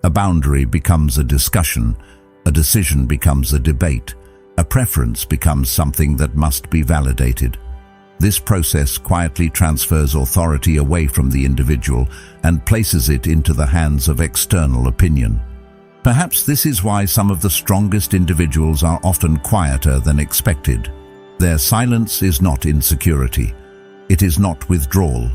A boundary becomes a discussion, a decision becomes a debate, a preference becomes something that must be validated. This process quietly transfers authority away from the individual and places it into the hands of external opinion. Perhaps this is why some of the strongest individuals are often quieter than expected. Their silence is not insecurity. It is not withdrawal.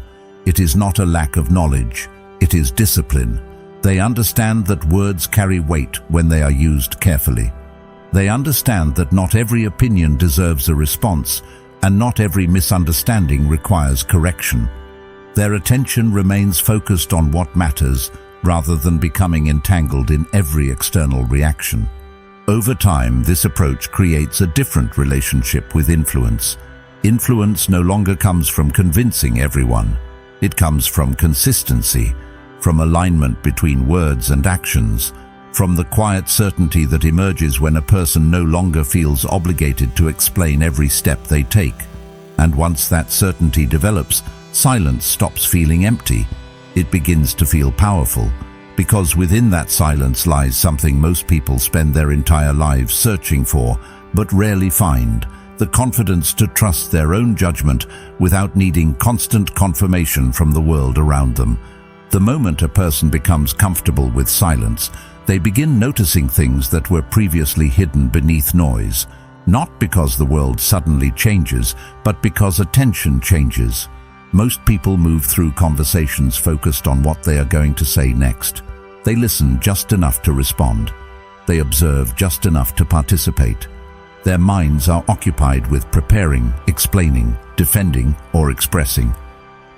It is not a lack of knowledge. It is discipline. They understand that words carry weight when they are used carefully. They understand that not every opinion deserves a response, and not every misunderstanding requires correction. Their attention remains focused on what matters, rather than becoming entangled in every external reaction. Over time, this approach creates a different relationship with influence. Influence no longer comes from convincing everyone. It comes from consistency, from alignment between words and actions, from the quiet certainty that emerges when a person no longer feels obligated to explain every step they take. And once that certainty develops, silence stops feeling empty. It begins to feel powerful, because within that silence lies something most people spend their entire lives searching for, but rarely find: the confidence to trust their own judgment without needing constant confirmation from the world around them. The moment a person becomes comfortable with silence, they begin noticing things that were previously hidden beneath noise, not because the world suddenly changes, but because attention changes. Most people move through conversations focused on what they are going to say next. They listen just enough to respond. They observe just enough to participate. Their minds are occupied with preparing, explaining, defending, or expressing.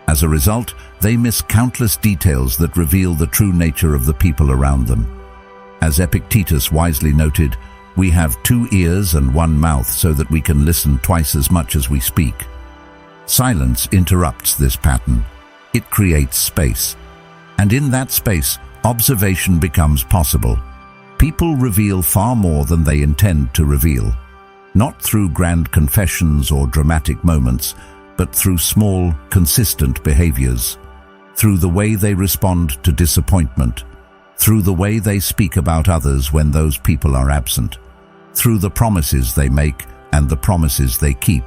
As a result, they miss countless details that reveal the true nature of the people around them. As Epictetus wisely noted, we have 2 ears and 1 mouth so that we can listen twice as much as we speak. Silence interrupts this pattern. It creates space. And in that space, observation becomes possible. People reveal far more than they intend to reveal. Not through grand confessions or dramatic moments, but through small, consistent behaviors. Through the way they respond to disappointment. Through the way they speak about others when those people are absent. Through the promises they make and the promises they keep.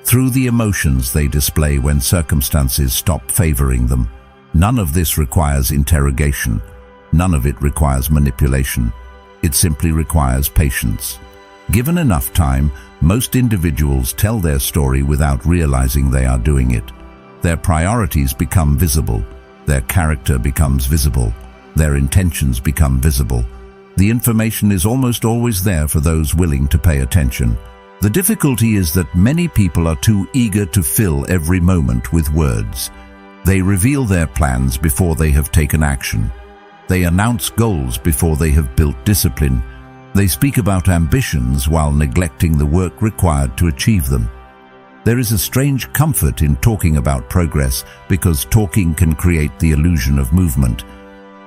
Through the emotions they display when circumstances stop favoring them. None of this requires interrogation. None of it requires manipulation. It simply requires patience. Given enough time, most individuals tell their story without realizing they are doing it. Their priorities become visible. Their character becomes visible. Their intentions become visible. The information is almost always there for those willing to pay attention. The difficulty is that many people are too eager to fill every moment with words. They reveal their plans before they have taken action. They announce goals before they have built discipline. They speak about ambitions while neglecting the work required to achieve them. There is a strange comfort in talking about progress because talking can create the illusion of movement.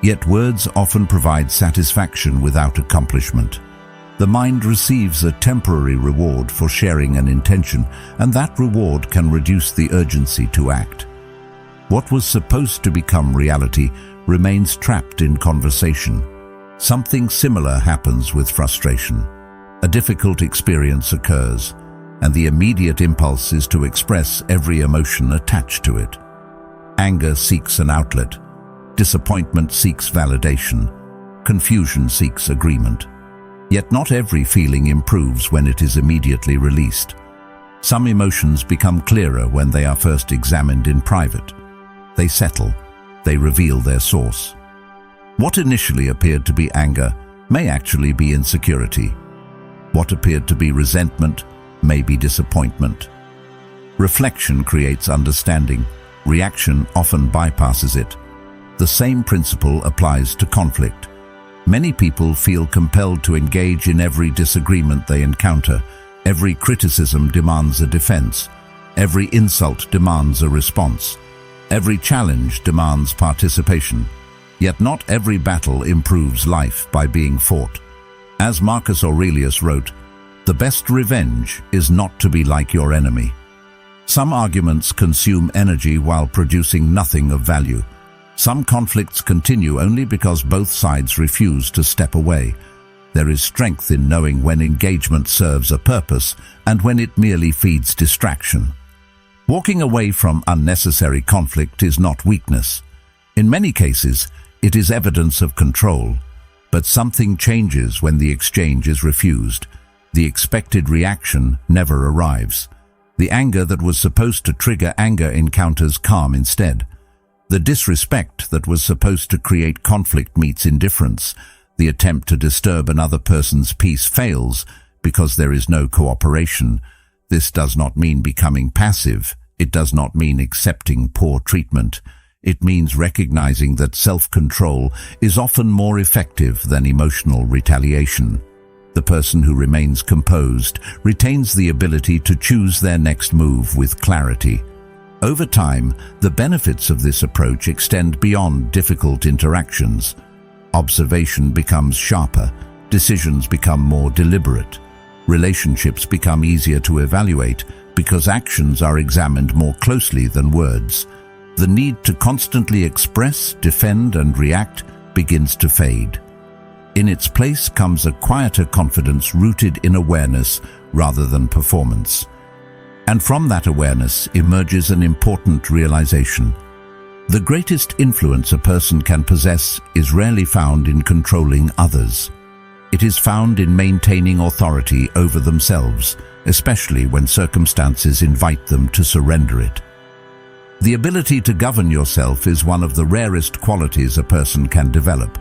Yet words often provide satisfaction without accomplishment. The mind receives a temporary reward for sharing an intention, and that reward can reduce the urgency to act. What was supposed to become reality remains trapped in conversation. Something similar happens with frustration. A difficult experience occurs, and the immediate impulse is to express every emotion attached to it. Anger seeks an outlet. Disappointment seeks validation. Confusion seeks agreement. Yet not every feeling improves when it is immediately released. Some emotions become clearer when they are first examined in private. They settle. They reveal their source. What initially appeared to be anger may actually be insecurity. What appeared to be resentment may be disappointment. Reflection creates understanding. Reaction often bypasses it. The same principle applies to conflict. Many people feel compelled to engage in every disagreement they encounter. Every criticism demands a defense. Every insult demands a response. Every challenge demands participation. Yet not every battle improves life by being fought. As Marcus Aurelius wrote, "The best revenge is not to be like your enemy." Some arguments consume energy while producing nothing of value. Some conflicts continue only because both sides refuse to step away. There is strength in knowing when engagement serves a purpose and when it merely feeds distraction. Walking away from unnecessary conflict is not weakness. In many cases, it is evidence of control. But something changes when the exchange is refused. The expected reaction never arrives. The anger that was supposed to trigger anger encounters calm instead. The disrespect that was supposed to create conflict meets indifference. The attempt to disturb another person's peace fails because there is no cooperation. This does not mean becoming passive. It does not mean accepting poor treatment. It means recognizing that self-control is often more effective than emotional retaliation. The person who remains composed retains the ability to choose their next move with clarity. Over time, the benefits of this approach extend beyond difficult interactions. Observation becomes sharper, decisions become more deliberate. Relationships become easier to evaluate because actions are examined more closely than words. The need to constantly express, defend, and react begins to fade. In its place comes a quieter confidence rooted in awareness rather than performance. And from that awareness emerges an important realization. The greatest influence a person can possess is rarely found in controlling others. It is found in maintaining authority over themselves, especially when circumstances invite them to surrender it. The ability to govern yourself is one of the rarest qualities a person can develop.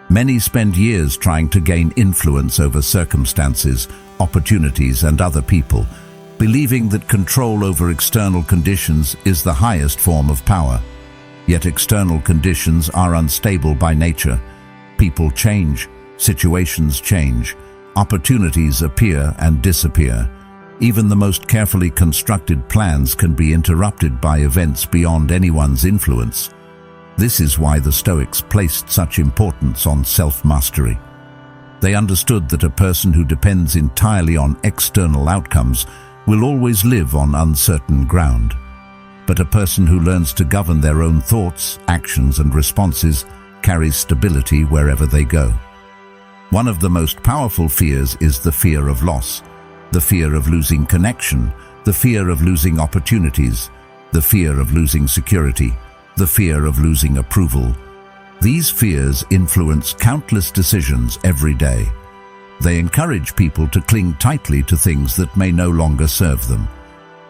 Many spend years trying to gain influence over circumstances, opportunities, and other people, believing that control over external conditions is the highest form of power. Yet external conditions are unstable by nature. People change, situations change, opportunities appear and disappear. Even the most carefully constructed plans can be interrupted by events beyond anyone's influence. This is why the Stoics placed such importance on self-mastery. They understood that a person who depends entirely on external outcomes will always live on uncertain ground. But a person who learns to govern their own thoughts, actions, and responses carries stability wherever they go. One of the most powerful fears is the fear of loss, the fear of losing connection, the fear of losing opportunities, the fear of losing security, the fear of losing approval. These fears influence countless decisions every day. They encourage people to cling tightly to things that may no longer serve them.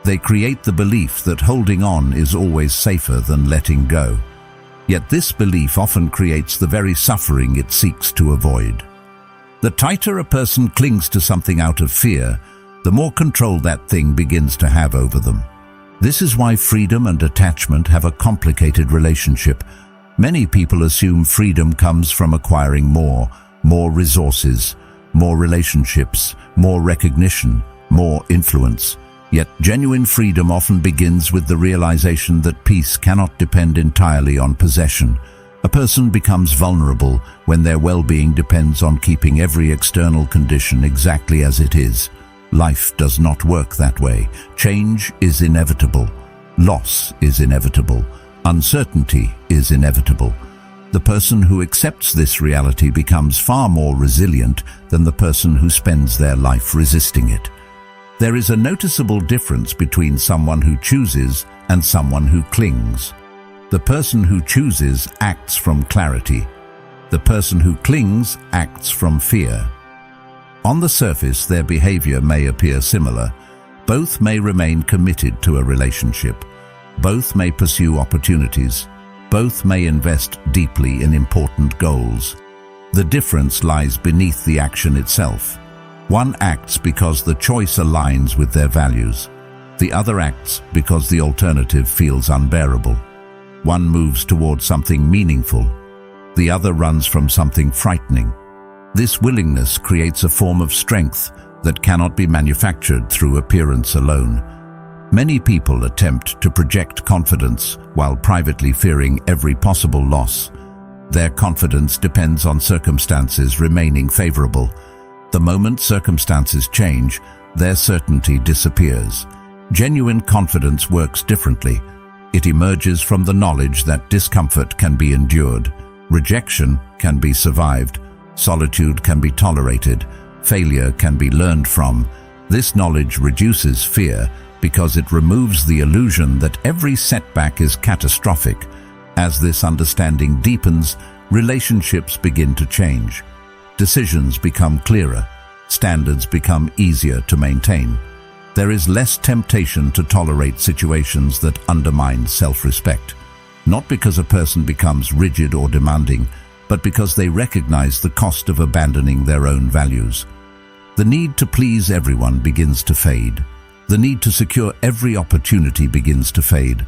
They create the belief that holding on is always safer than letting go. Yet this belief often creates the very suffering it seeks to avoid. The tighter a person clings to something out of fear, the more control that thing begins to have over them. This is why freedom and attachment have a complicated relationship. Many people assume freedom comes from acquiring more resources, more relationships, more recognition, more influence. Yet genuine freedom often begins with the realization that peace cannot depend entirely on possession. A person becomes vulnerable when their well-being depends on keeping every external condition exactly as it is. Life does not work that way. Change is inevitable. Loss is inevitable. Uncertainty is inevitable. The person who accepts this reality becomes far more resilient than the person who spends their life resisting it. There is a noticeable difference between someone who chooses and someone who clings. The person who chooses acts from clarity. The person who clings acts from fear. On the surface, their behavior may appear similar. Both may remain committed to a relationship. Both may pursue opportunities. Both may invest deeply in important goals. The difference lies beneath the action itself. One acts because the choice aligns with their values. The other acts because the alternative feels unbearable. One moves towards something meaningful. The other runs from something frightening. This willingness creates a form of strength that cannot be manufactured through appearance alone. Many people attempt to project confidence while privately fearing every possible loss. Their confidence depends on circumstances remaining favorable. The moment circumstances change, their certainty disappears. Genuine confidence works differently. It emerges from the knowledge that discomfort can be endured, rejection can be survived, solitude can be tolerated, failure can be learned from. This knowledge reduces fear because it removes the illusion that every setback is catastrophic. As this understanding deepens, relationships begin to change. Decisions become clearer, standards become easier to maintain. There is less temptation to tolerate situations that undermine self-respect, not because a person becomes rigid or demanding, but because they recognize the cost of abandoning their own values. The need to please everyone begins to fade. The need to secure every opportunity begins to fade.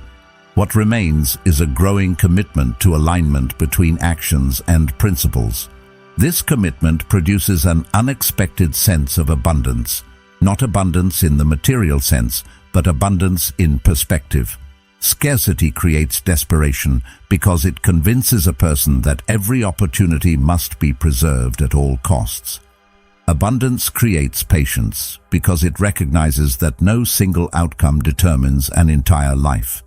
What remains is a growing commitment to alignment between actions and principles. This commitment produces an unexpected sense of abundance, not abundance in the material sense, but abundance in perspective. Scarcity creates desperation because it convinces a person that every opportunity must be preserved at all costs. Abundance creates patience because it recognizes that no single outcome determines an entire life.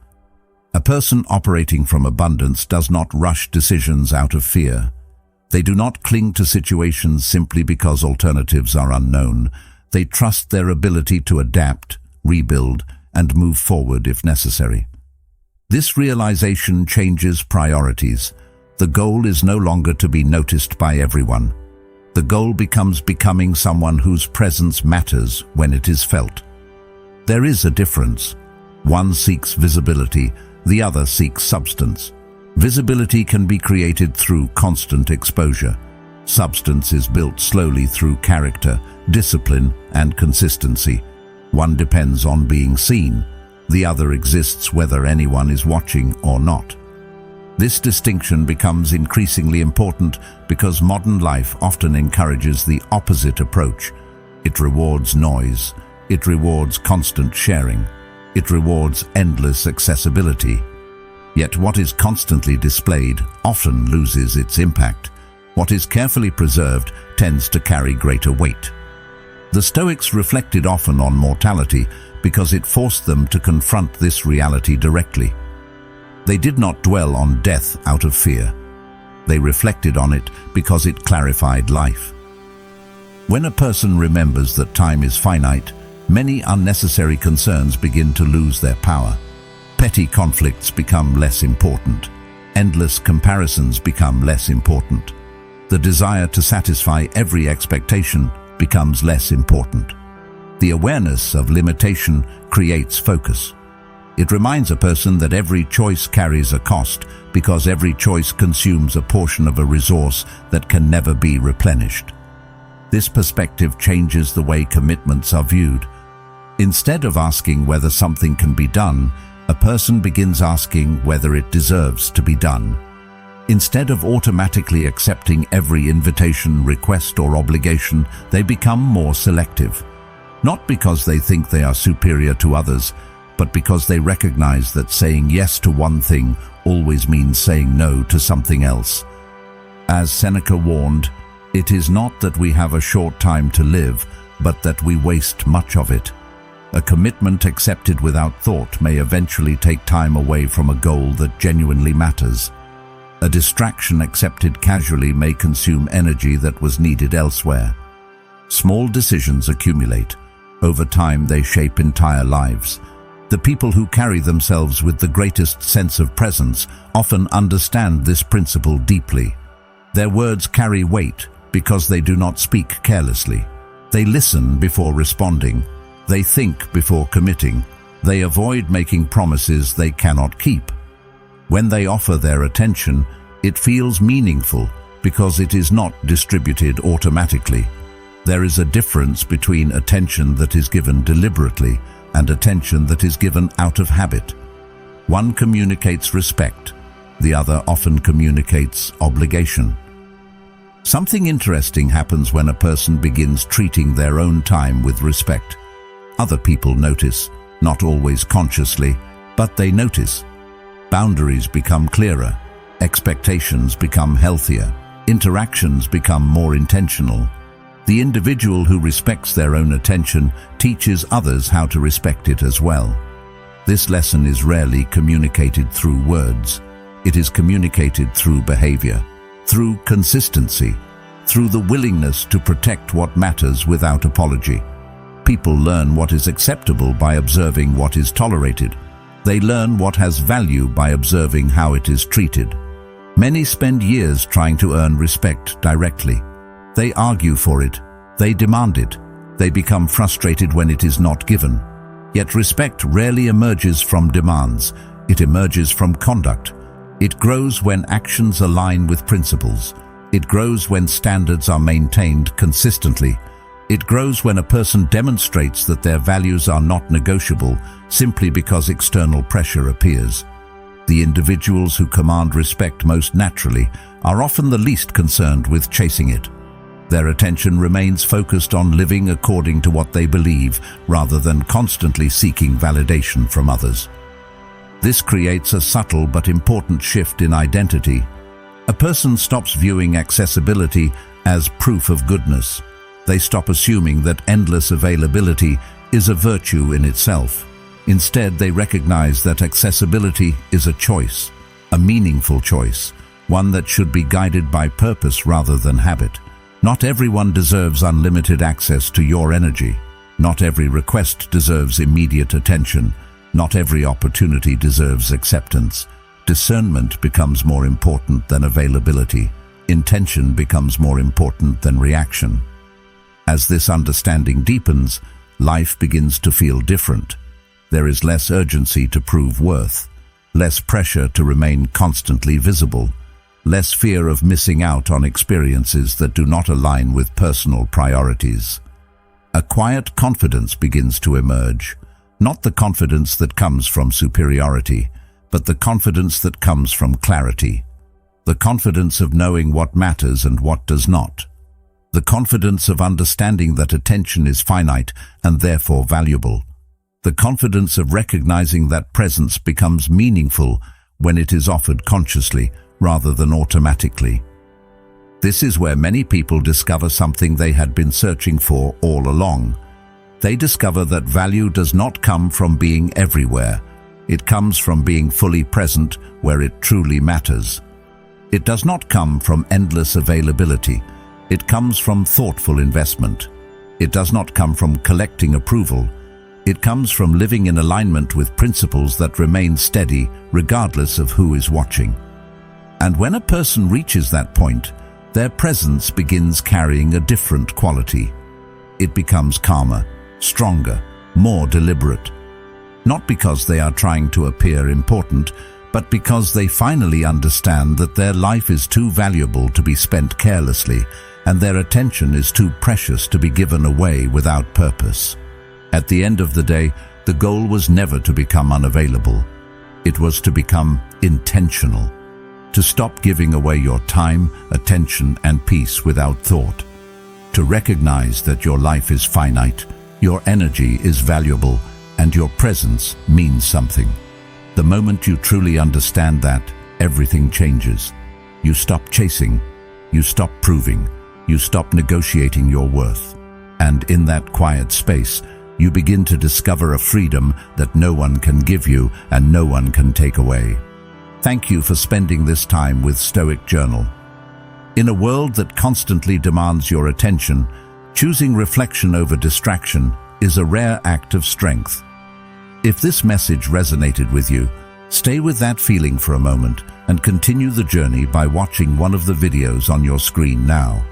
A person operating from abundance does not rush decisions out of fear. They do not cling to situations simply because alternatives are unknown. They trust their ability to adapt, rebuild, and move forward if necessary. This realization changes priorities. The goal is no longer to be noticed by everyone. The goal becomes becoming someone whose presence matters when it is felt. There is a difference. One seeks visibility, the other seeks substance. Visibility can be created through constant exposure. Substance is built slowly through character, discipline, and consistency. One depends on being seen. The other exists whether anyone is watching or not. This distinction becomes increasingly important because modern life often encourages the opposite approach. It rewards noise. It rewards constant sharing. It rewards endless accessibility. Yet what is constantly displayed often loses its impact. What is carefully preserved tends to carry greater weight. The Stoics reflected often on mortality because it forced them to confront this reality directly. They did not dwell on death out of fear. They reflected on it because it clarified life. When a person remembers that time is finite, many unnecessary concerns begin to lose their power. Petty conflicts become less important. Endless comparisons become less important. The desire to satisfy every expectation becomes less important. The awareness of limitation creates focus. It reminds a person that every choice carries a cost because every choice consumes a portion of a resource that can never be replenished. This perspective changes the way commitments are viewed. Instead of asking whether something can be done, a person begins asking whether it deserves to be done. Instead of automatically accepting every invitation, request, or obligation, they become more selective. Not because they think they are superior to others, but because they recognize that saying yes to one thing always means saying no to something else. As Seneca warned, it is not that we have a short time to live, but that we waste much of it. A commitment accepted without thought may eventually take time away from a goal that genuinely matters. A distraction accepted casually may consume energy that was needed elsewhere. Small decisions accumulate. Over time, they shape entire lives. The people who carry themselves with the greatest sense of presence often understand this principle deeply. Their words carry weight because they do not speak carelessly. They listen before responding. They think before committing. They avoid making promises they cannot keep. When they offer their attention, it feels meaningful because it is not distributed automatically. There is a difference between attention that is given deliberately and attention that is given out of habit. One communicates respect, the other often communicates obligation. Something interesting happens when a person begins treating their own time with respect. Other people notice, not always consciously, but they notice. Boundaries become clearer, expectations become healthier, interactions become more intentional. The individual who respects their own attention teaches others how to respect it as well. This lesson is rarely communicated through words. It is communicated through behavior, through consistency, through the willingness to protect what matters without apology. People learn what is acceptable by observing what is tolerated. They learn what has value by observing how it is treated. Many spend years trying to earn respect directly. They argue for it. They demand it. They become frustrated when it is not given. Yet respect rarely emerges from demands. It emerges from conduct. It grows when actions align with principles. It grows when standards are maintained consistently. It grows when a person demonstrates that their values are not negotiable simply because external pressure appears. The individuals who command respect most naturally are often the least concerned with chasing it. Their attention remains focused on living according to what they believe rather than constantly seeking validation from others. This creates a subtle but important shift in identity. A person stops viewing accessibility as proof of goodness. They stop assuming that endless availability is a virtue in itself. Instead, they recognize that accessibility is a choice, a meaningful choice, one that should be guided by purpose rather than habit. Not everyone deserves unlimited access to your energy. Not every request deserves immediate attention. Not every opportunity deserves acceptance. Discernment becomes more important than availability. Intention becomes more important than reaction. As this understanding deepens, life begins to feel different. There is less urgency to prove worth, less pressure to remain constantly visible, less fear of missing out on experiences that do not align with personal priorities. A quiet confidence begins to emerge, not the confidence that comes from superiority, but the confidence that comes from clarity. The confidence of knowing what matters and what does not. The confidence of understanding that attention is finite and therefore valuable. The confidence of recognizing that presence becomes meaningful when it is offered consciously rather than automatically. This is where many people discover something they had been searching for all along. They discover that value does not come from being everywhere. It comes from being fully present where it truly matters. It does not come from endless availability. It comes from thoughtful investment. It does not come from collecting approval. It comes from living in alignment with principles that remain steady regardless of who is watching. And when a person reaches that point, their presence begins carrying a different quality. It becomes calmer, stronger, more deliberate. Not because they are trying to appear important, but because they finally understand that their life is too valuable to be spent carelessly, and their attention is too precious to be given away without purpose. At the end of the day, the goal was never to become unavailable. It was to become intentional. To stop giving away your time, attention, and peace without thought. To recognize that your life is finite, your energy is valuable, and your presence means something. The moment you truly understand that, everything changes. You stop chasing. You stop proving. You stop negotiating your worth. And in that quiet space, you begin to discover a freedom that no one can give you and no one can take away. Thank you for spending this time with Stoic Journal. In a world that constantly demands your attention, choosing reflection over distraction is a rare act of strength. If this message resonated with you, stay with that feeling for a moment and continue the journey by watching one of the videos on your screen now.